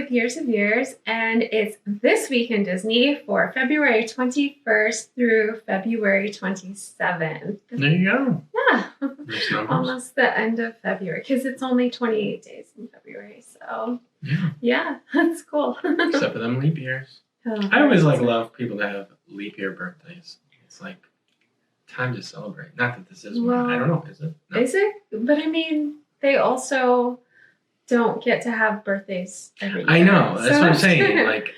with Years of Years, and it's This Week in Disney for February 21st through February 27th. There you go. Yeah. Nice numbers. Almost the end of February, because it's only 28 days in February. So, yeah, that's cool. Except for them leap years. Oh, I always love people that have leap year birthdays. It's like time to celebrate. Not that this is one. I don't know. Is it? No. Is it? But I mean, they also don't get to have birthdays every year. I know. That's what I'm saying. Like,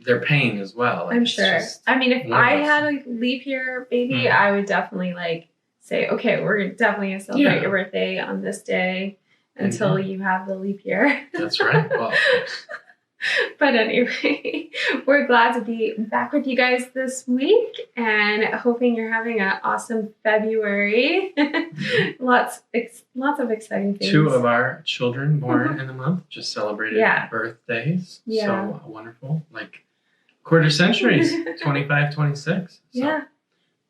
they're paying as well. Like, I'm sure. I mean, if I had a leap year baby, I would definitely say, okay, we're definitely going to celebrate your birthday on this day until you have the leap year. That's right. Well, of course. But anyway, we're glad to be back with you guys this week and hoping you're having an awesome February. Lots of exciting things. 2 of our children born in the month just celebrated birthdays. Yeah. So wonderful. Like quarter centuries, 25, 26. So yeah.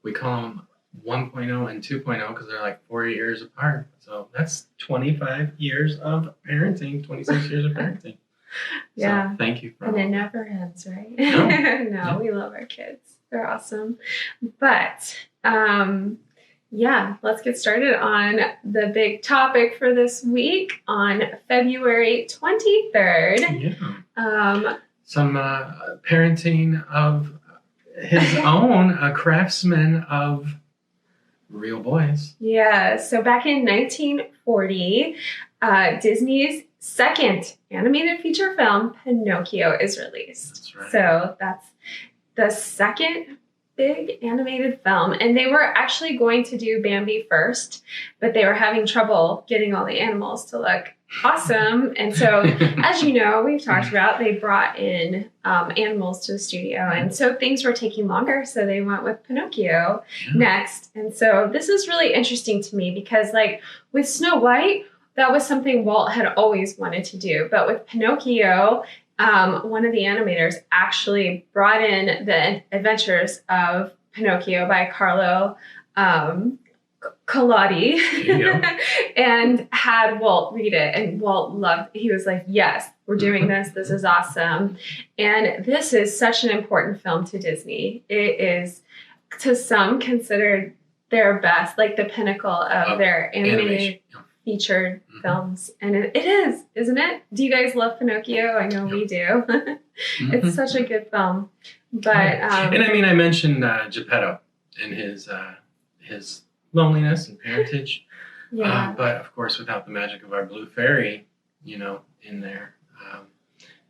We call them 1.0 and 2.0 because they're like 4 years apart. So that's 25 years of parenting, 26 years of parenting. Yeah. So thank you. And it never ends, right? No. We love our kids. They're awesome. But let's get started on the big topic for this week on February 23rd. Yeah. Some parenting of his own, a craftsman of real boys. Yeah. So back in 1940, Disney's second animated feature film, Pinocchio, is released. That's right. So that's the second big animated film. And they were actually going to do Bambi first, but they were having trouble getting all the animals to look awesome. And so, as you know, we've talked about, they brought in animals to the studio. And so things were taking longer. So they went with Pinocchio next. And so this is really interesting to me because, like, with Snow White, that was something Walt had always wanted to do. But with Pinocchio, one of the animators actually brought in the Adventures of Pinocchio by Carlo Collodi and had Walt read it. And Walt loved it. He was like, yes, we're doing this. This is awesome. And this is such an important film to Disney. It is, to some, considered their best, like the pinnacle of their animated featured films. And it is, isn't it? Do you guys love Pinocchio? I know we do. It's such a good film. But and I mean, I mentioned Geppetto and his loneliness and parentage. But of course, without the magic of our Blue Fairy, in there.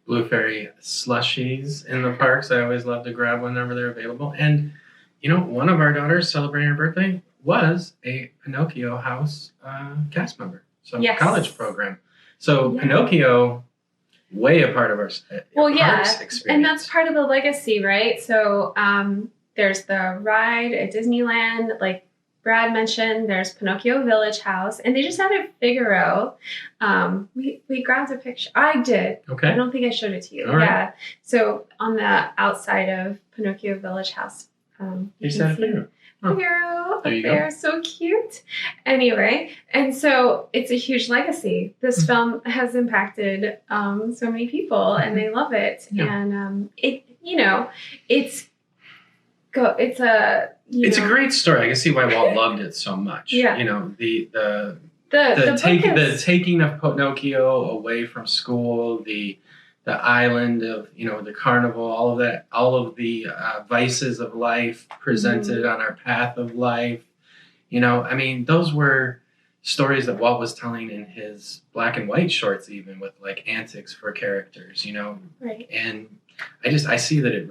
Blue Fairy slushies in the parks. I always love to grab whenever they're available. And one of our daughters celebrating her birthday was a Pinocchio House cast member, so college program. So Pinocchio, way a part of our parks experience. And that's part of the legacy, right? So there's the ride at Disneyland, like Brad mentioned. There's Pinocchio Village House, and they just had a Figaro. We grabbed a picture. I did. Okay. I don't think I showed it to you. All right. So on the outside of Pinocchio Village House, you said a Figaro. Figaro up there, so cute. Anyway, and so it's a huge legacy. This film has impacted so many people, and they love it. And it's a great story. I can see why Walt loved it so much. The taking of Pinocchio away from school, the island of, the carnival, all of the vices of life presented on our path of life. I mean, those were stories that Walt was telling in his black and white shorts, even with like antics for characters, Right. And I see that it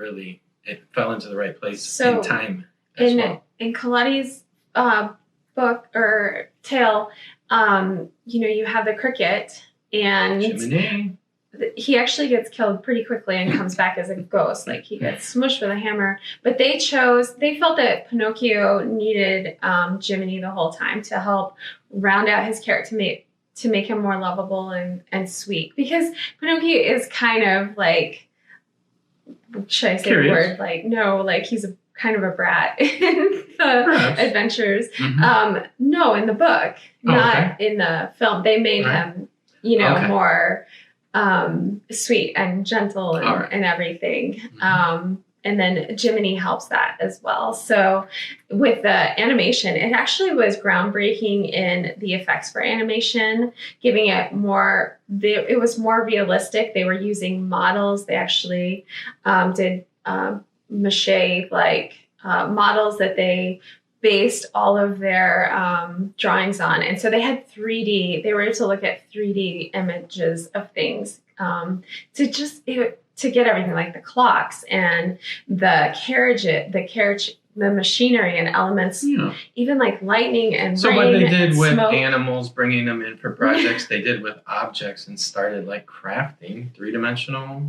fell into the right place in time as well. In Collodi's book or tale, you have the cricket and Chimney. He actually gets killed pretty quickly and comes back as a ghost. Like, he gets smushed with a hammer. But they felt that Pinocchio needed Jiminy the whole time to help round out his character, to make him more lovable and sweet. Because Pinocchio is kind of like, should I say the word? Like, no, like he's kind of a brat in the adventures. No, in the book, not in the film. They made him, more sweet and gentle and everything. And then Jiminy helps that as well. So with the animation, it actually was groundbreaking in the effects for animation, giving it more, it was more realistic. They were using models. They actually did mache models that they based all of their drawings on. And so they had 3D, they were able to look at 3D images of things to get everything like the clocks and the carriage, the machinery and elements, even like lightning and so rain. So what they did with smoke. Animals, bringing them in for projects, they did with objects and started like crafting three-dimensional,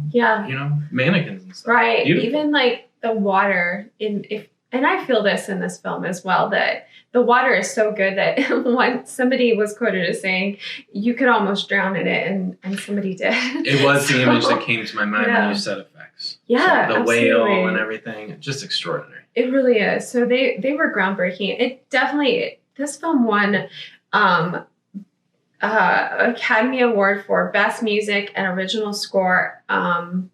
mannequins and stuff. Right. Beautiful. Even like the water and I feel this in this film as well, that the water is so good that when somebody was quoted as saying, you could almost drown in it, and somebody did. It was the image that came to my mind when you said effects. Yeah, so the absolutely. whale and everything, just extraordinary. It really is. So they were groundbreaking. It definitely, this film won Academy Award for Best Music and Original Score and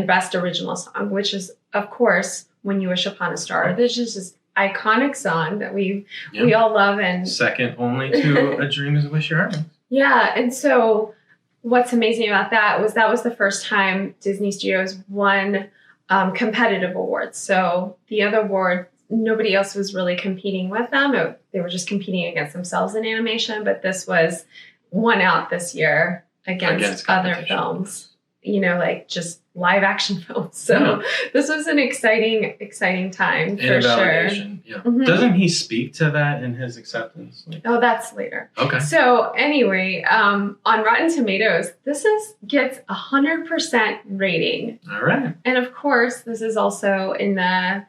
Best Original Song, which is, of course, When You Wish Upon a Star. This is just iconic song that we all love, and second only to A Dream Is a Wish Your Heart Makes. Yeah, and so what's amazing about that was the first time Disney Studios won competitive awards. So the other award, nobody else was really competing with them. They were just competing against themselves in animation, but this was won out this year against other films. Like just live action films. So this was an exciting time for sure. Yeah. Mm-hmm. Doesn't he speak to that in his acceptance? Oh, that's later. Okay. So anyway, on Rotten Tomatoes, this gets 100% rating. All right. And of course, this is also in the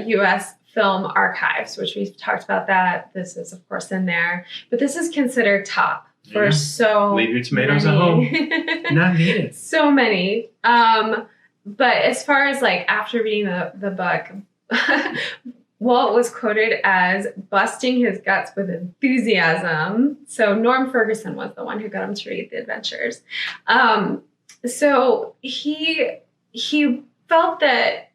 U.S. Film Archives, which we've talked about that. This is of course in there, but this is considered top. For so leave your tomatoes at home. Not needed. So many. But as far as like after reading the book, Walt was quoted as busting his guts with enthusiasm. So Norm Ferguson was the one who got him to read The Adventures. So he felt that,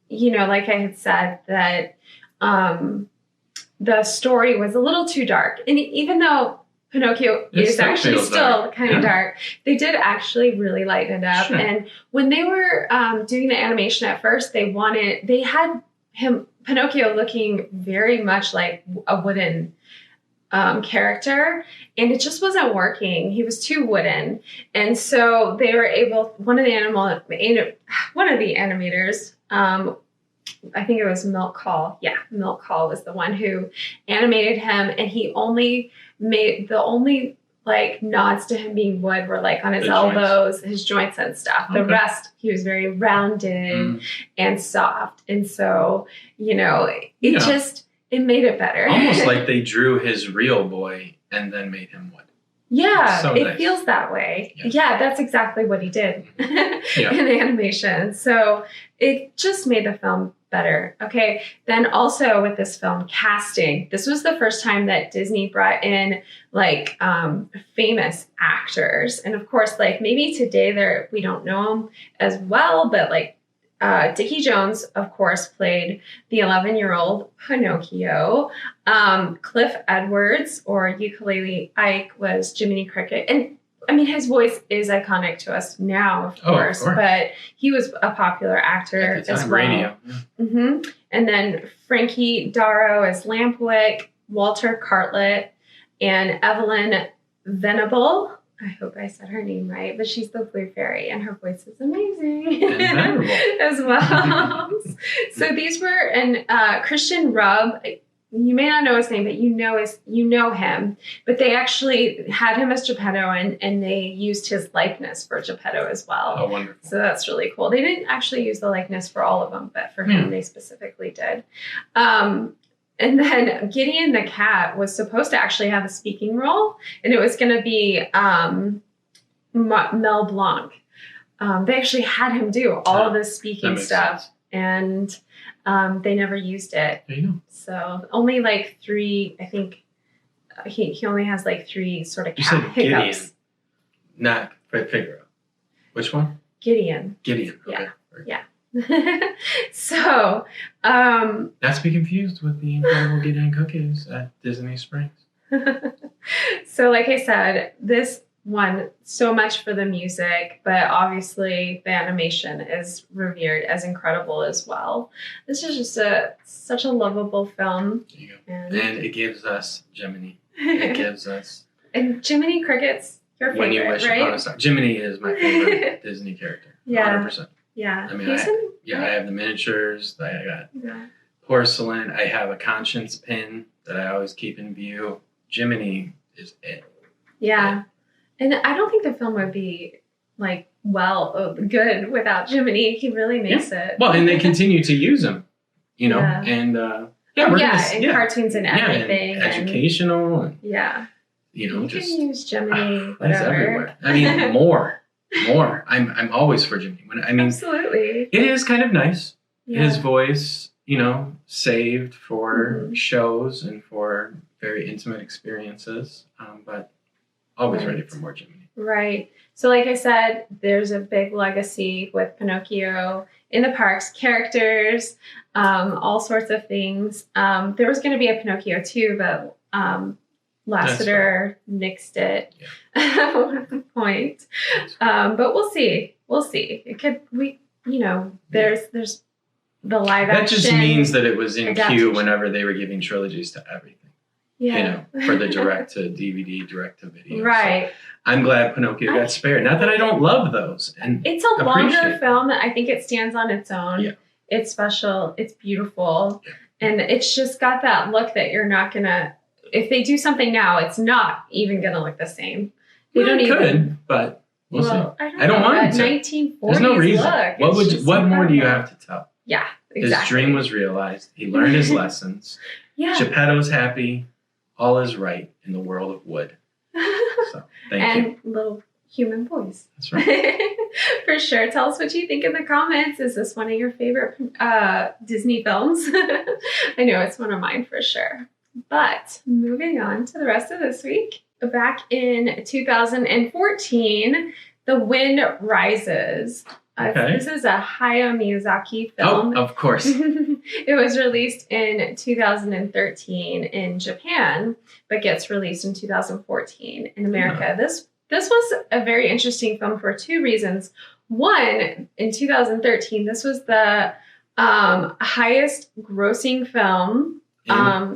like I had said, that the story was a little too dark. And even though Pinocchio is actually still kind of dark, they did actually really lighten it up. Sure. And when they were doing the animation at first, they had Pinocchio looking very much like a wooden character, and it just wasn't working. He was too wooden. And so they were able, one of the animators, I think it was Milk Hall. Yeah, Milk Hall was the one who animated him, and he only made the only like nods to him being wood were like on his elbows, his joints and stuff. The rest, he was very rounded and soft. And so, it made it better. Almost like they drew his real boy and then made him wood. Yeah, so it nice. Feels that way. Yeah, that's exactly what he did in the animation. So it just made the film better. Okay. Then also with this film, casting. This was the first time that Disney brought in like famous actors. And of course, like maybe today we don't know them as well, but like Dickie Jones, of course, played the 11-year-old Pinocchio. Cliff Edwards, or Ukulele Ike, was Jiminy Cricket. And I mean, his voice is iconic to us now, of course, but he was a popular actor at the time, as well. Radio. Yeah. Mm-hmm. And then Frankie Darrow as Lampwick, Walter Cartlett, and Evelyn Venable. I hope I said her name right, but she's the Blue Fairy, and her voice is amazing as well. So these were, and Christian Rubb. You may not know his name, but you know him. But they actually had him as Geppetto, and they used his likeness for Geppetto as well. Oh, wonderful! So that's really cool. They didn't actually use the likeness for all of them, but for him, they specifically did. And then Gideon the cat was supposed to actually have a speaking role, and it was going to be Mel Blanc. They actually had him do all of the speaking stuff, and they never used it. There you go. So only like 3, I think he only has like 3 sort of hiccups. Gideon, not Figaro. Which one? Gideon. Gideon. Okay. Yeah. So, not to be confused with the incredible Gideon cookies at Disney Springs. So, like I said, this one so much for the music, but obviously the animation is revered as incredible as well. This is just such a lovable film. There you go. And it gives us Jiminy. It gives us. And Jiminy Cricket's your favorite, When You Wish right? Upon a Star. Jiminy is my favorite Disney character. Yeah. 100%. Yeah. I mean, I have the miniatures. I got porcelain. I have a conscience pin that I always keep in view. Jiminy is it. Yeah. And I don't think the film would be good without Jiminy. He really makes it. Well, and they continue to use him, and cartoons and everything. And educational. And, you just can use Jiminy, that's whatever. everywhere. I mean, more. I'm always for Jiminy. Absolutely. It is kind of nice. Yeah. His voice, saved for shows and for very intimate experiences, but always ready for more Jiminy. Right. So like I said, there's a big legacy with Pinocchio in the parks, characters, all sorts of things. There was going to be a Pinocchio too, but Lasseter nixed it at one point. But we'll see. It could, there's the live action. That just means that it was in adaptation. queue whenever they were giving trilogies to everything. Yeah. For the direct to DVD, direct to video. Right. So I'm glad Pinocchio got spared. Not that I don't love those. And it's a longer film. I think it stands on its own. Yeah. It's special. It's beautiful. Yeah. And it's just got that look that you're not going to, if they do something now, it's not even going to look the same. They don't even. Could, but we'll see. I don't want it to. 1940s There's no reason. Look. What more do you have to tell? Yeah, exactly. His dream was realized. He learned his lessons. Yeah. Geppetto's happy. All is right in the world of wood. So, thank you. And little human boys. That's right. For sure. Tell us what you think in the comments. Is this one of your favorite Disney films? I know it's one of mine for sure. But moving on to the rest of this week. Back in 2014, The Wind Rises. Okay. This is a Hayao Miyazaki film. Oh, of course. It was released in 2013 in Japan, but gets released in 2014 in America. This was a very interesting film for two reasons. One, in 2013, this was the highest grossing film in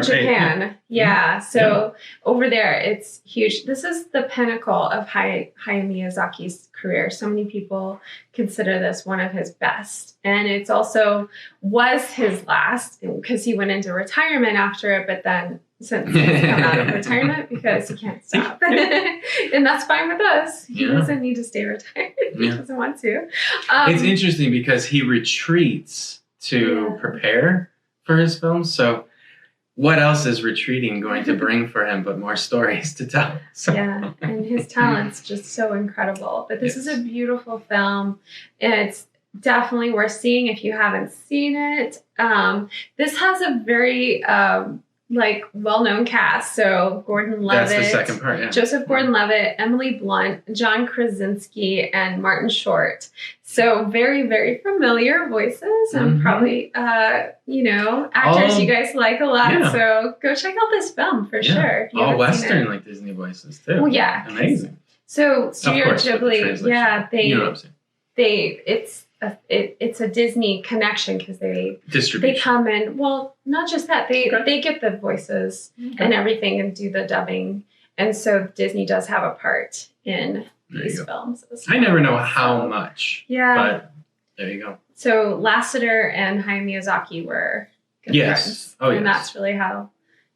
Japan. Yeah. So over there, it's huge. This is the pinnacle of Hayao Miyazaki's career. So many people consider this one of his best. And it's also was his last because he went into retirement after it, but then since he's come out of retirement because he can't stop. And that's fine with us. He doesn't need to stay retired. He doesn't want to. It's interesting because he retreats to prepare for his films. So what else is retreating going to bring for him but more stories to tell? So. Yeah, and his talent's just so incredible. But this is a beautiful film. It's definitely worth seeing if you haven't seen it. This has a very well-known cast. So Gordon Levitt. That's the second part, Joseph Gordon-Levitt, Emily Blunt, John Krasinski, and Martin Short. So very, very familiar voices and probably, actors you guys like a lot. Yeah. So go check out this film for sure. All Western, like Disney voices too. Well, yeah. Amazing. So Studio Ghibli, you know what I'm saying. It's a Disney connection because they come in. Well, not just that they get the voices and everything and do the dubbing, and so Disney does have a part in these films. I never know how much. Yeah, but there you go. So Lasseter and Hayao Miyazaki were good friends, and that's really how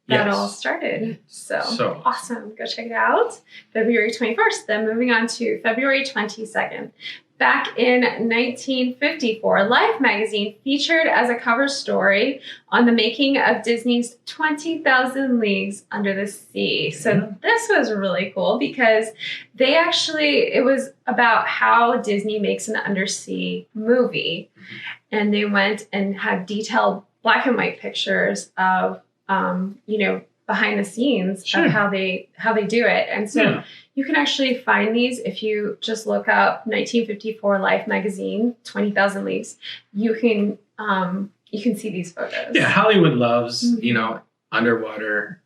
that all started. So awesome! Go check it out. February 21st. Then moving on to February 22nd. Back in 1954, Life magazine featured as a cover story on the making of Disney's 20,000 Leagues Under the Sea. So this was really cool because it was about how Disney makes an undersea movie. And they went and had detailed black and white pictures of, behind the scenes of how they do it. And so you can actually find these if you just look up 1954 Life magazine, 20,000 Leagues. You can see these photos. Yeah, Hollywood loves, underwater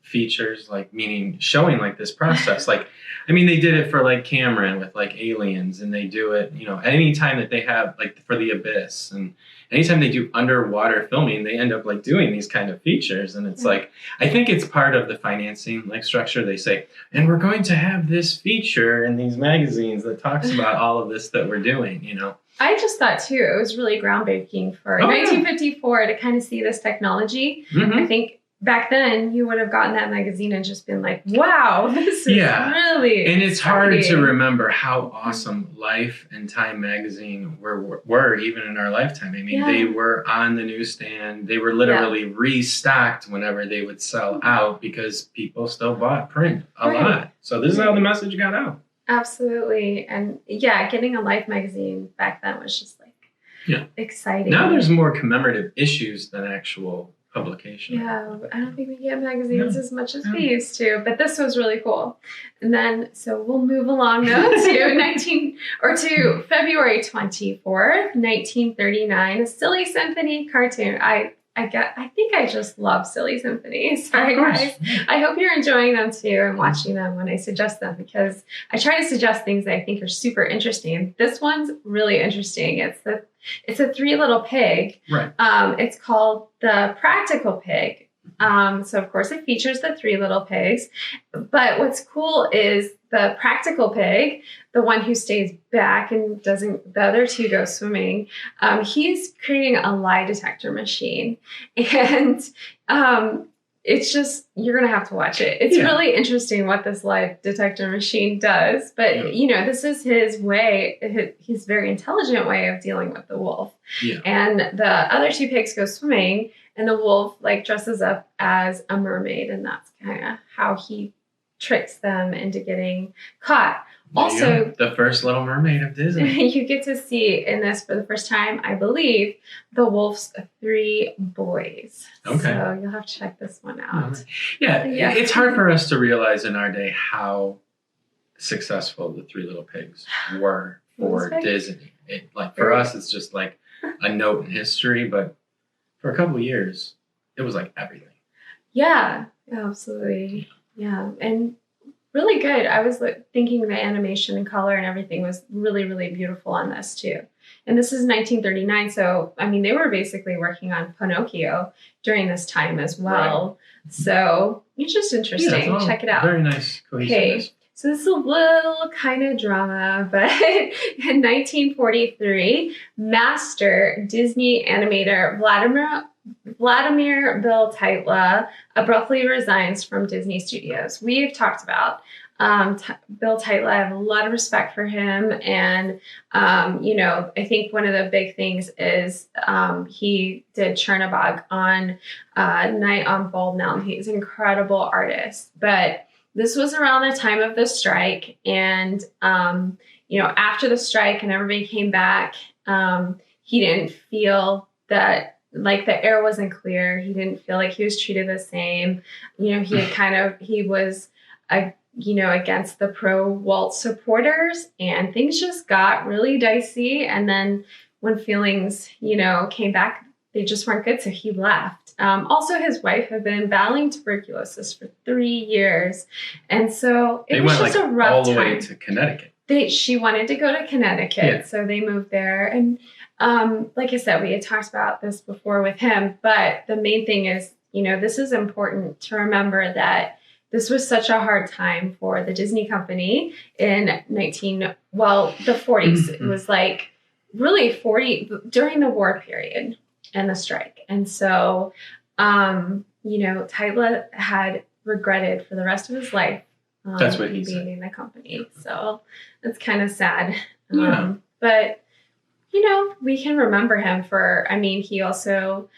features, like meaning showing like this process. Like, I mean, they did it for like Cameron with like Aliens, and they do it, anytime that they have like for The Abyss, and anytime they do underwater filming, they end up like doing these kind of features. And it's like, I think it's part of the financing like structure. They say, and we're going to have this feature in these magazines that talks about all of this that we're doing, I just thought too, it was really groundbreaking for 1954 to kind of see this technology. I think back then you would have gotten that magazine and just been like, wow, this is really And it's exciting. hard to remember how awesome Life and Time magazine were even in our lifetime. I mean, they were on the newsstand. They were literally restocked whenever they would sell out because people still bought print a lot. So this is how the message got out. Absolutely. And getting a Life magazine back then was just like exciting. Now there's more commemorative issues than actual publication. Yeah, I don't think we get magazines as much as we used to, but this was really cool. And then, so we'll move along now to February 24th, 1939, a Silly Symphony cartoon. I think I just love Silly Symphony. Sorry, guys. I hope you're enjoying them too and watching them when I suggest them, because I try to suggest things that I think are super interesting. This one's really interesting. It's a Three Little Pig. Right. It's called The Practical Pig. So of course it features the three little pigs, but what's cool is the practical pig, the one who stays back and the other two go swimming. He's creating a lie detector machine, and it's just, you're going to have to watch it. It's really interesting what this lie detector machine does, but this is his way, his very intelligent way of dealing with the wolf. And the other two pigs go swimming, and the wolf like dresses up as a mermaid, and that's kind of how he tricks them into getting caught. Also, the first Little Mermaid of Disney. You get to see in this for the first time, I believe, the wolf's three boys. Okay. So you'll have to check this one out. Yeah, it's hard for us to realize in our day how successful the Three Little Pigs were for Disney. For us, it's just like a note in history, but for a couple of years, it was like everything. Yeah, absolutely. Yeah, and really good. I was thinking the animation and color and everything was really, really beautiful on this too. And this is 1939, so I mean they were basically working on Pinocchio during this time as well. Right. So it's just interesting. Check it out. Very nice. Okay. So this is a little kind of drama, but in 1943, master Disney animator Vladimir Bill Tytla abruptly resigns from Disney Studios. We've talked about Bill Tytla. I have a lot of respect for him. And, I think one of the big things is he did Chernabog on Night on Bald Mountain. He's an incredible artist. But this was around the time of the strike. And, after the strike and everybody came back, he didn't feel that like the air wasn't clear. He didn't feel like he was treated the same. He was against the pro Walt supporters, and things just got really dicey. And then when feelings, came back, they just weren't good. So he left. Also, his wife had been battling tuberculosis for 3 years. And so it was just a rough time. All the way to Connecticut. She wanted to go to Connecticut. So they moved there. And like I said, we had talked about this before with him, but the main thing is, this is important to remember that this was such a hard time for the Disney company in the 40s. It was like really 40 during the war period and the strike. And so, Tytla had regretted for the rest of his life that's what he being in the company. So it's kind of sad. Yeah. But we can remember him he also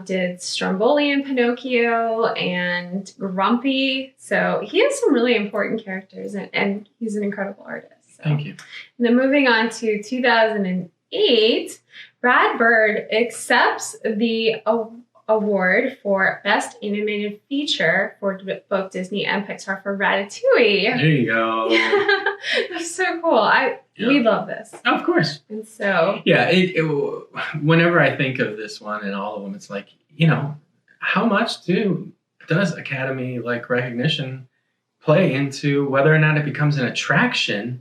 did Stromboli and Pinocchio and Grumpy. So he has some really important characters, and he's an incredible artist. So. Thank you. And then moving on to 2008, Brad Bird accepts the award for Best Animated Feature for both Disney and Pixar for Ratatouille. There you go. That's so cool. We love this. Of course. And so... Yeah, whenever I think of this one and all of them, it's like, how much does Academy recognition play into whether or not it becomes an attraction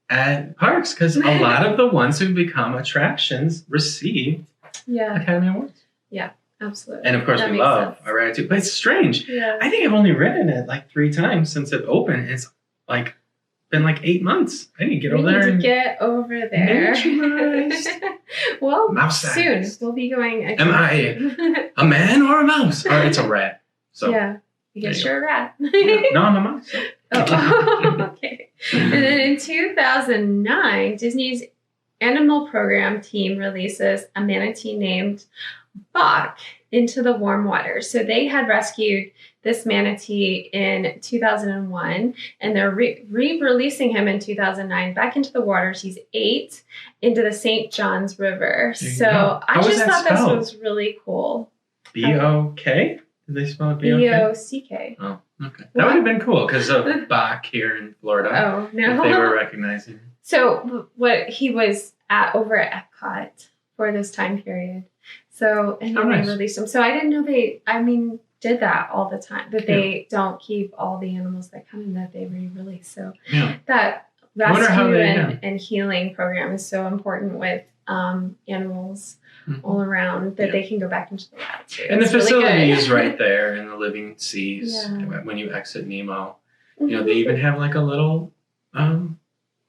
at parks? Because a lot of the ones who become attractions received Academy Awards. Yeah, absolutely. And of course, we love our Ratatouille. But it's strange. Yeah. I think I've only ridden it 3 times since it opened. It's been 8 months. I need to get over there. Get over there. Well, soon we'll be going again. Am I a man or a mouse? Or it's a rat. So yeah, I guess you're a rat. No, I'm a mouse. So. Oh, okay. And then in 2009, Disney's animal program team releases a manatee named Bock into the warm waters. So they had rescued this manatee in 2001, and they're re-releasing him in 2009 back into the waters. He's 8 into the St. Johns River. So I just thought this was really cool. B-O-K? Did they spell it B-O-K? B-O-C-K. Oh, okay. That would have been cool because of Bock here in Florida. Oh, no. If they were recognizing him. So he was over at Epcot for this time period. So, and then they released him. So I didn't know they did that all the time, that they don't keep all the animals that come in, that they re-release. So that rescue and healing program is so important with animals all around that they can go back into the wild too. And the facility is right there in the living seas when you exit Nemo. They even have a little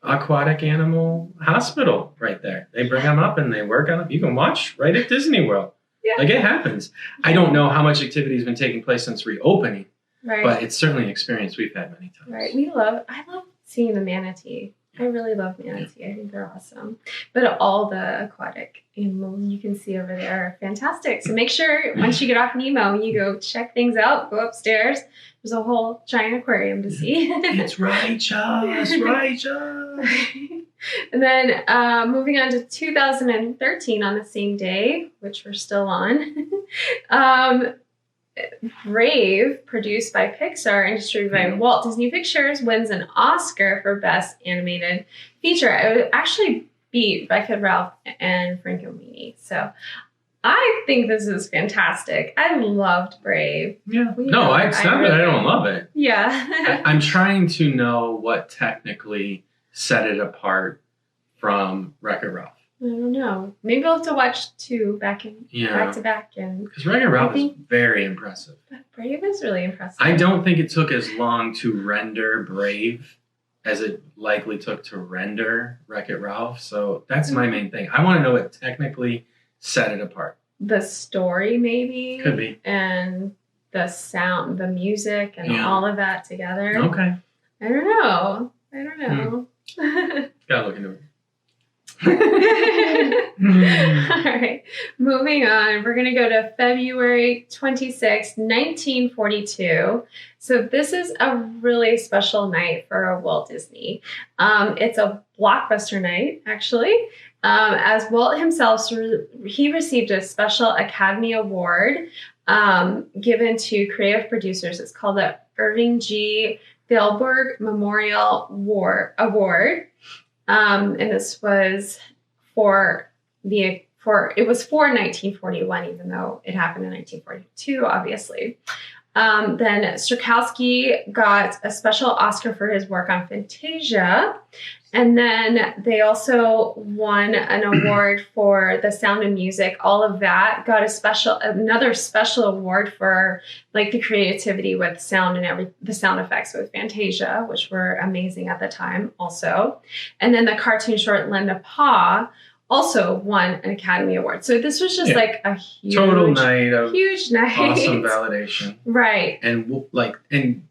aquatic animal hospital right there. They bring them up and they work on them. You can watch right at Disney World. Yeah. It happens. I don't know how much activity has been taking place since reopening, but it's certainly an experience we've had many times. Right. I love seeing the manatee. I really love manatee. I think they're awesome. But all the aquatic animals you can see over there are fantastic. So make sure once you get off Nemo, you go check things out, go upstairs. There's a whole giant aquarium to see. It's righteous. And then moving on to 2013 on the same day, which we're still on, Brave, produced by Pixar and distributed by Walt Disney Pictures, wins an Oscar for Best Animated Feature. It would actually beat Wreck-It Ralph and Frankenweenie. So I think this is fantastic. I loved Brave. Yeah. It's not that I don't love it. Yeah. I'm trying to know what technically set it apart from Wreck-It Ralph. I don't know. Maybe we'll have to watch 2 back to back. Because Wreck-It Ralph is very impressive. But Brave is really impressive. I don't think it took as long to render Brave as it likely took to render Wreck-It Ralph. So that's my main thing. I want to know what technically set it apart. The story, maybe. Could be. And the sound, the music, and all of that together. Okay. I don't know. Gotta look into it. All right. Moving on, we're going to go to February 26th, 1942. So this is a really special night for Walt Disney. It's a blockbuster night, actually. As Walt himself, he received a special Academy Award given to creative producers. It's called the Irving G. Thalberg Memorial Award. And this was for 1941, even though it happened in 1942, obviously. Then Strakowski got a special Oscar for his work on Fantasia. And then they also won an award for The Sound of Music. All of that got another special award for the creativity with sound and the sound effects with Fantasia, which were amazing at the time also. And then the cartoon short Linda Paw also won an Academy Award. So this was just a huge night. Awesome validation. Right. And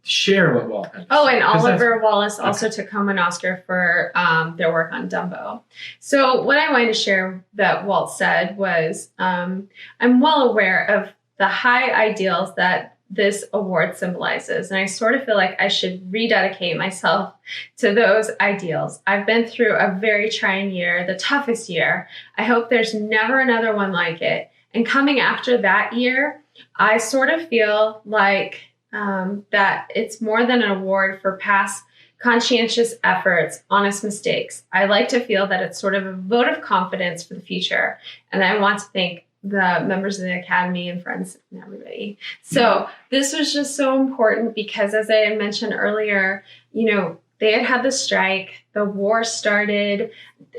share what Walt had. Oh, and Oliver Wallace also took home an Oscar for their work on Dumbo. So what I wanted to share that Walt said was, I'm well aware of the high ideals that this award symbolizes. And I sort of feel like I should rededicate myself to those ideals. I've been through a very trying year, the toughest year. I hope there's never another one like it. And coming after that year, I sort of feel like that it's more than an award for past conscientious efforts, honest mistakes. I like to feel that it's sort of a vote of confidence for the future. And I want to thank the members of the Academy and friends and everybody. So this was just so important because, as I had mentioned earlier, they had the strike, the war started,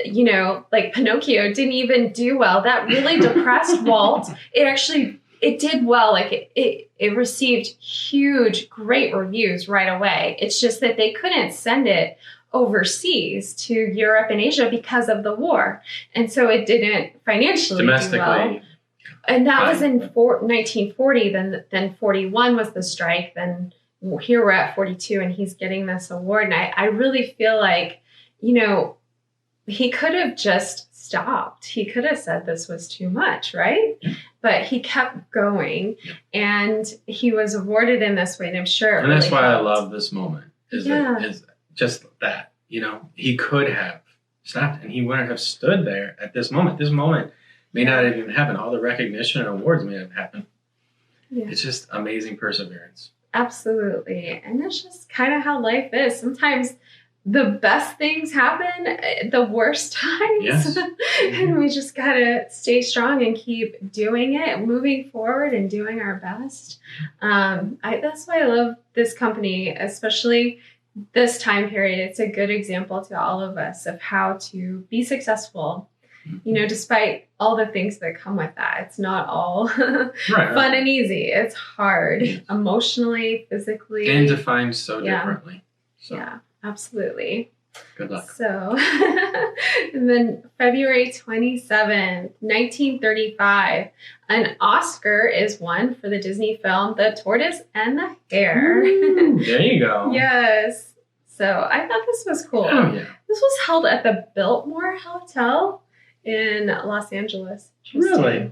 like Pinocchio didn't even do well. That really depressed Walt. It did well. Like it received huge, great reviews right away. It's just that they couldn't send it overseas to Europe and Asia because of the war. And so it didn't financially do well. And that was in 1940. Then 41 was the strike. Then here we're at 42 and he's getting this award. And I really feel like, he could have just stopped. He could have said this was too much, right? Yeah. But he kept going and he was awarded in this way. And I'm sure and that's why helped. I love this moment is just that, he could have stopped and he wouldn't have stood there at this moment. This moment may not have even happened. All the recognition and awards may have happened. Yeah. It's just amazing perseverance. Absolutely. And it's just kind of how life is. Sometimes the best things happen at the worst times. Yes. And we just got to stay strong and keep doing it, moving forward and doing our best. That's why I love this company, especially this time period. It's a good example to all of us of how to be successful, despite all the things that come with that. It's not all fun and easy. It's hard emotionally, physically. And defined so differently. So. Yeah, absolutely. Good luck. So, and then February 27th, 1935, an Oscar is won for the Disney film The Tortoise and the Hare. Ooh, there you go. Yes. So I thought this was cool. Oh, yeah. This was held at the Biltmore Hotel in Los Angeles. Really?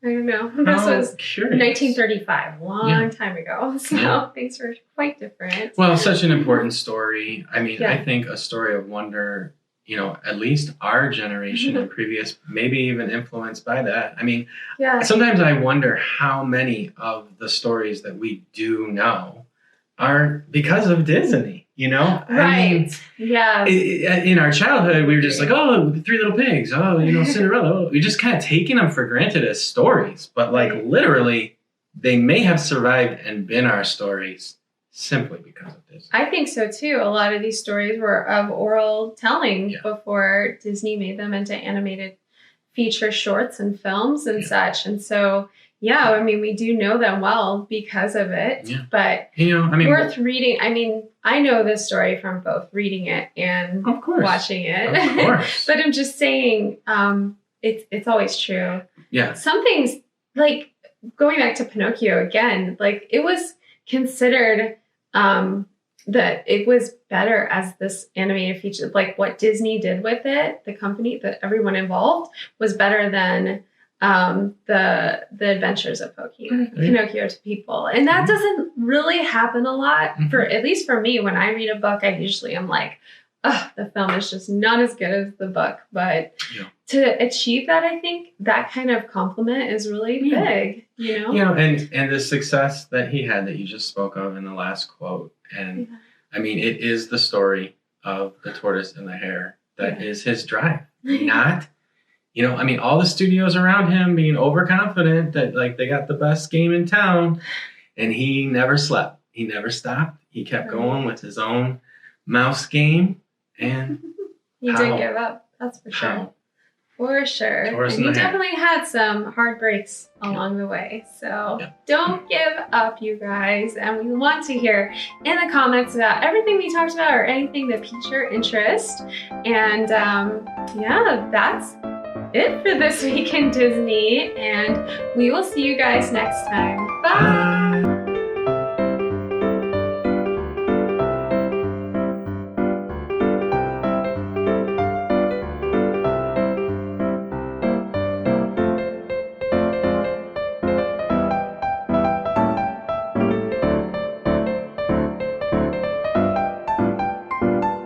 I don't know. This was 1935, long time ago. So things were quite different. Well, such an important story. I mean, I think a story of wonder, at least our generation and previous, maybe even influenced by that. I mean, sometimes I wonder how many of the stories that we do know are because of Disney. Right. I mean, in our childhood, we were just like, oh, the Three Little Pigs. Oh, Cinderella. We just kind of taking them for granted as stories. But literally, they may have survived and been our stories simply because of Disney. I think so, too. A lot of these stories were of oral telling before Disney made them into animated feature shorts and films and such. And so... yeah, I mean, we do know them well because of it, but worth reading. I mean, I know this story from both reading it and watching it. Of course. But I'm just saying, it's always true. Yeah. Some things, like going back to Pinocchio again, like it was considered that it was better as this animated feature. Like what Disney did with it, the company, that everyone involved, was better than the adventures of Pinocchio to people. And that doesn't really happen a lot at least for me. When I read a book, I usually am like, oh, the film is just not as good as the book. But to achieve that, I think that kind of compliment is really big, and the success that he had that you just spoke of in the last quote. And I mean, it is the story of the tortoise and the hare that is his drive, not all the studios around him being overconfident that they got the best game in town, and he never slept. He never stopped. He kept going with his own mouse game, and he didn't give up. That's for sure. For sure. And he definitely had some heartbreaks along the way. So don't give up, you guys. And we want to hear in the comments about everything we talked about or anything that piqued your interest. And that's it for this week in Disney, and we will see you guys next time. Bye.